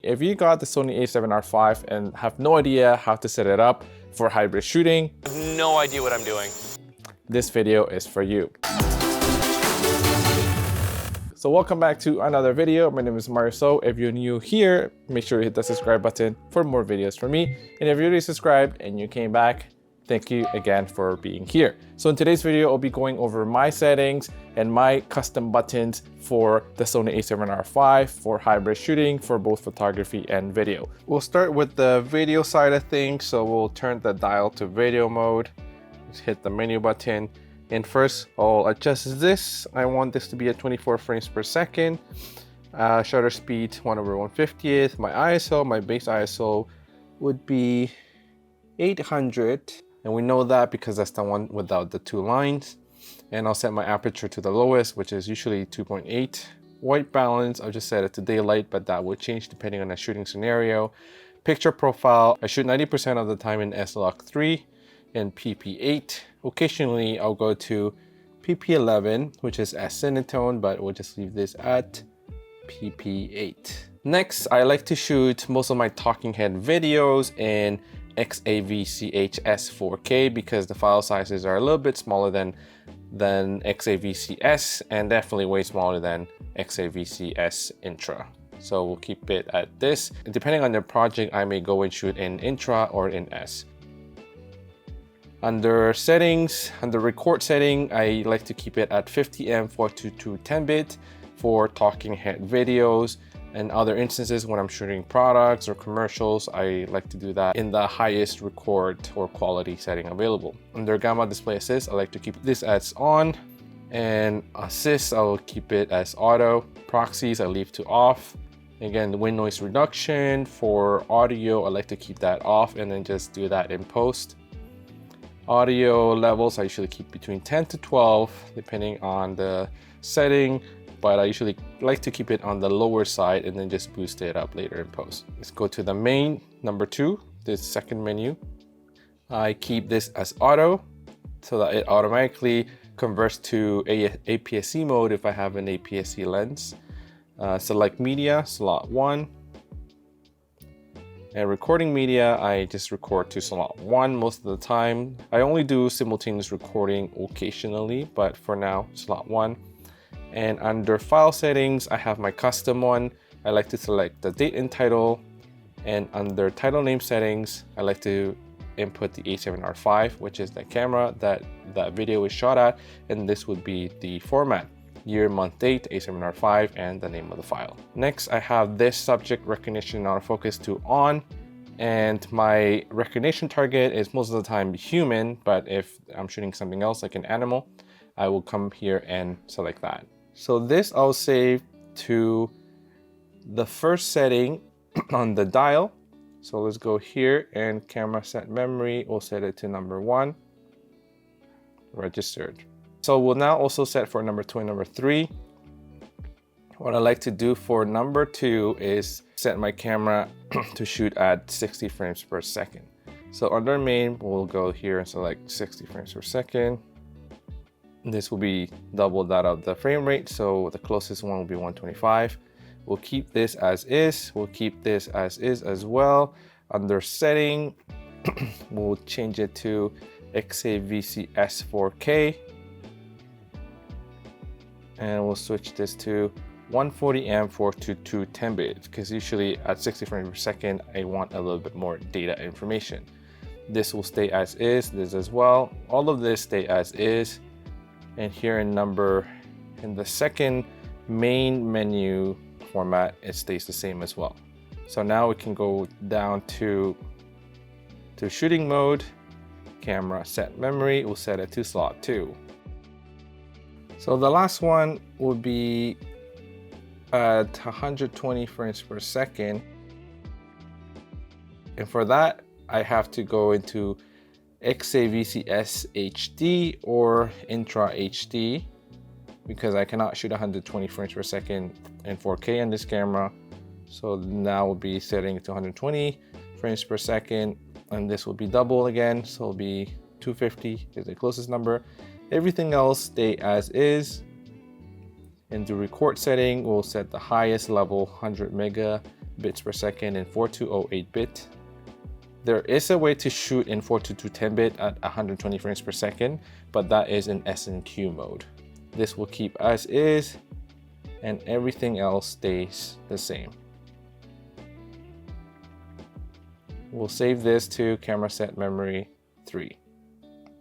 If you got the Sony A7R V and have no idea how to set it up for hybrid shooting, I have no idea what I'm doing. This video is for you. So welcome back to another video. My name is Mario. So if you're new here, make sure you hit the subscribe button for more videos from me. And if you're already subscribed and you came back, thank you again for being here. So in today's video, I'll be going over my settings and my custom buttons for the Sony A7R V for hybrid shooting for both photography and video. We'll start with the video side of things. So we'll turn the dial to video mode. Just hit the menu button. And first, I'll adjust this. I want this to be at 24 frames per second. Shutter speed 1/150th. My ISO, my base ISO would be 800. And we know that because that's the one without the two lines. And I'll set my aperture to the lowest, which is usually 2.8. White balance, I'll just set it to daylight, but that will change depending on the shooting scenario. Picture profile, I shoot 90% of the time in S-Log3 and PP8. Occasionally, I'll go to PP11, which is as cinetone, but we'll just leave this at PP8. Next, I like to shoot most of my talking head videos in XAVCHS 4K because the file sizes are a little bit smaller than XAVCS and definitely way smaller than XAVCS Intra. So we'll keep it at this. Depending on the project, I may go and shoot in Intra or in S. Under settings, under record setting, I like to keep it at 50M 422 10-bit for talking head videos. And other instances when I'm shooting products or commercials, I like to do that in the highest record or quality setting available. Under gamma display assist, I like to keep this as on, and assist, I will keep it as auto. Proxies, I leave to off. Again, the wind noise reduction for audio, I like to keep that off and then just do that in post. Audio levels, I usually keep between 10 to 12, depending on the setting, but I usually like to keep it on the lower side and then just boost it up later in post. Let's go to the main, number 2, this second menu. I keep this as auto so that it automatically converts to APS-C mode if I have an APS-C lens. Select media, slot 1. And recording media, I just record to slot 1 most of the time. I only do simultaneous recording occasionally, but for now, slot 1. And under file settings, I have my custom one. I like to select the date and title. And under title name settings, I like to input the A7R V, which is the camera that that video is shot at. And this would be the format: year, month, date, A7R V, and the name of the file. Next, I have this subject recognition autofocus to on. And my recognition target is most of the time human, but if I'm shooting something else like an animal, I will come here and select that. So this I'll save to the first setting on the dial. So let's go here and camera set memory, we'll set it to number 1, registered. So we'll now also set for number 2 and number 3. What I like to do for number 2 is set my camera to shoot at 60 frames per second. So under main, we'll go here and select 60 frames per second. This will be double that of the frame rate, so the closest one will be 125. We'll keep this as is. We'll keep this as is as well. Under setting, we'll change it to XAVCS 4K. And we'll switch this to 140M 422 10-bit because usually at 60 frames per second, I want a little bit more data information. This will stay as is, this as well. All of this stay as is. And here in the second main menu format, it stays the same as well. So now we can go down to shooting mode, camera set memory, we'll set it to slot 2. So the last one would be at 120 frames per second. And for that, I have to go into XAVCS HD or Intra HD because I cannot shoot 120 frames per second in 4K on this camera. So now we'll be setting it to 120 frames per second, and this will be double again, so it'll be 250 is the closest number. Everything else stay as is. In the record setting, we'll set the highest level 100 bits per second in 4208 bit. There is a way to shoot in 42210 bit at 120 frames per second, but that is in S&Q mode. This will keep as is, and everything else stays the same. We'll save this to camera set memory 3.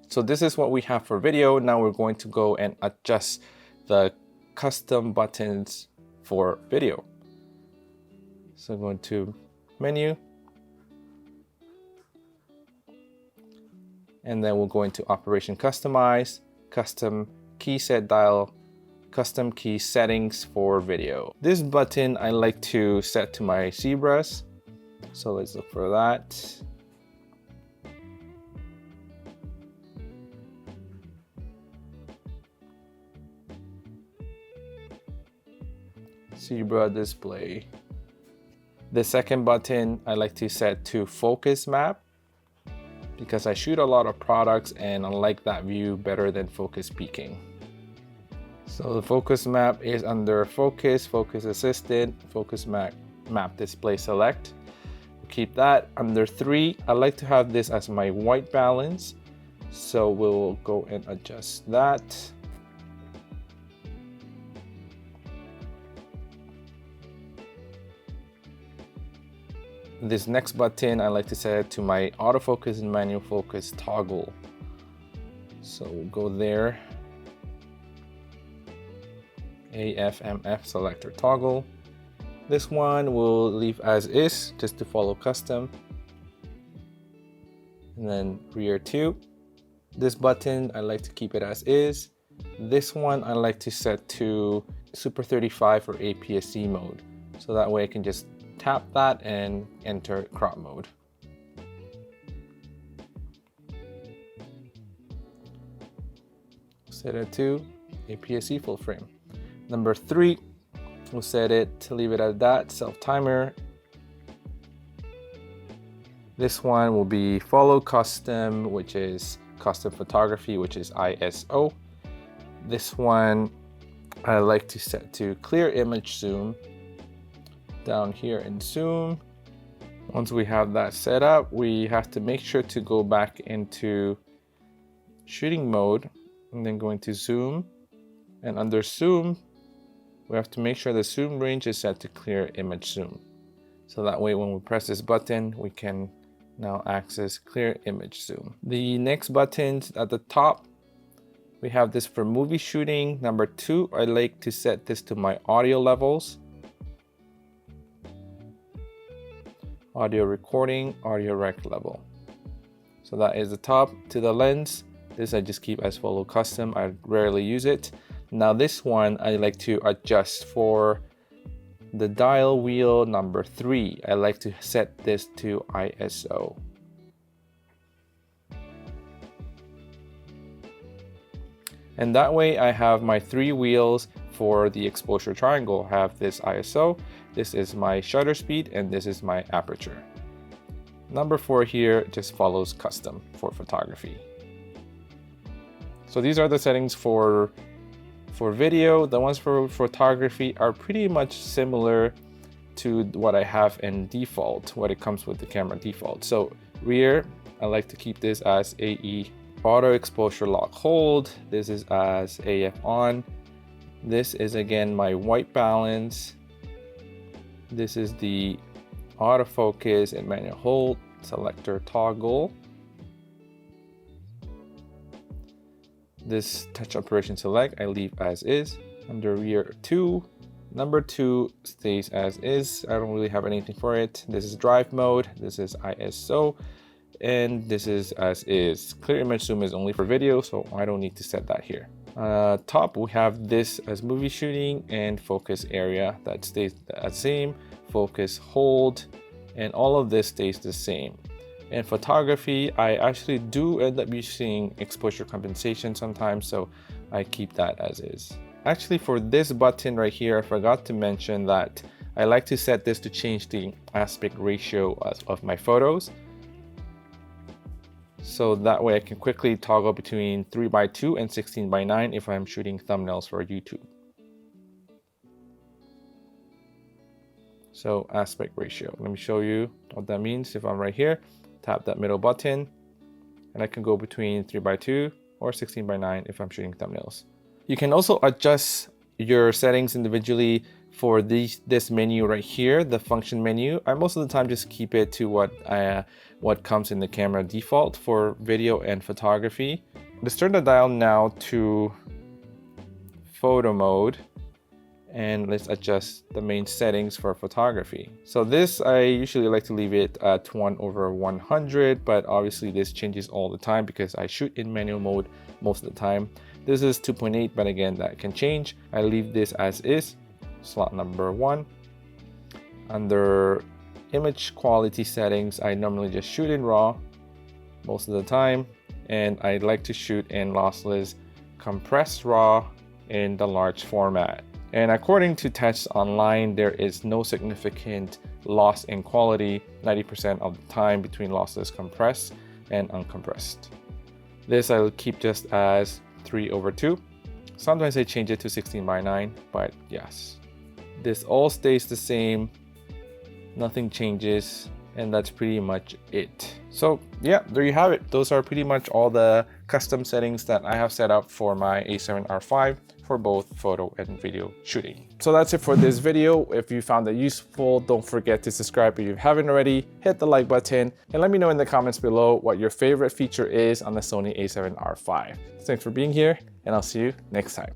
So this is what we have for video. Now we're going to go and adjust the custom buttons for video. So going to menu, and then we'll go into operation customize, custom key set dial, custom key settings for video. This button I like to set to my zebras. So let's look for that. Zebra display. The second button I like to set to focus map because I shoot a lot of products and I like that view better than focus peaking. So the focus map is under focus, focus assistant, focus map display select. Keep that under 3. I like to have this as my white balance, so we'll go and adjust that. This next button I like to set it to my autofocus and manual focus toggle. So we'll go there, AFMF selector toggle. This one we'll leave as is, just to follow custom. And then rear 2. This button I like to keep it as is. This one I like to set to Super 35 or APS-C mode. So that way I can just tap that and enter crop mode. Set it to APS-C full frame. Number 3, we'll set it to leave it at that, self timer. This one will be follow custom, which is custom photography, which is ISO. This one I like to set to clear image zoom. Down here in zoom. Once we have that set up, we have to make sure to go back into shooting mode and then going to zoom, and under zoom we have to make sure the zoom range is set to clear image zoom. So that way when we press this button, we can now access clear image zoom. The next buttons at the top, we have this for movie shooting. Number 2, I like to set this to my audio levels. Audio recording, audio rec level. So that is the top. To the lens, this I just keep as follow custom. I rarely use it. Now this one I like to adjust for the dial wheel number 3. I like to set this to ISO. And that way I have my 3 wheels for the exposure triangle. I have this ISO, this is my shutter speed, and this is my aperture. Number 4 here just follows custom for photography. So these are the settings for video. The ones for photography are pretty much similar to what I have in default, what it comes with the camera default. So rear, I like to keep this as AE auto exposure lock hold. This is as AF on. This is again my white balance. This is the autofocus and manual hold selector toggle. This touch operation select I leave as is. Under rear 2, number 2 stays as is. I don't really have anything for it. This is drive mode, this is ISO, and this is as is. Clear image zoom is only for video, so I don't need to set that here. Top, we have this as movie shooting, and focus area that stays the same. Focus hold, and all of this stays the same. In photography, I actually do end up using exposure compensation sometimes, so I keep that as is. Actually, for this button right here, I forgot to mention that I like to set this to change the aspect ratio of my photos. So that way I can quickly toggle between 3:2 and 16:9 if I'm shooting thumbnails for YouTube. So aspect ratio, let me show you what that means. If I'm right here, tap that middle button, and I can go between 3:2 or 16:9 if I'm shooting thumbnails. You can also adjust your settings individually for this menu right here, the function menu. I most of the time just keep it to what comes in the camera default for video and photography. Let's turn the dial now to photo mode, and let's adjust the main settings for photography. So this, I usually like to leave it at 1/100, but obviously this changes all the time because I shoot in manual mode most of the time. This is 2.8, but again, that can change. I leave this as is, slot number 1. Under image quality settings, I normally just shoot in RAW most of the time, and I like to shoot in lossless compressed RAW in the large format. And according to tests online, there is no significant loss in quality 90% of the time between lossless compressed and uncompressed. This I'll keep just as 3/2. Sometimes I change it to 16:9, but yes. This all stays the same, nothing changes, and that's pretty much it. So yeah, there you have it. Those are pretty much all the custom settings that I have set up for my A7R5 for both photo and video shooting. So that's it for this video. If you found it useful, don't forget to subscribe if you haven't already, hit the like button, and let me know in the comments below what your favorite feature is on the Sony A7R5. Thanks for being here, and I'll see you next time.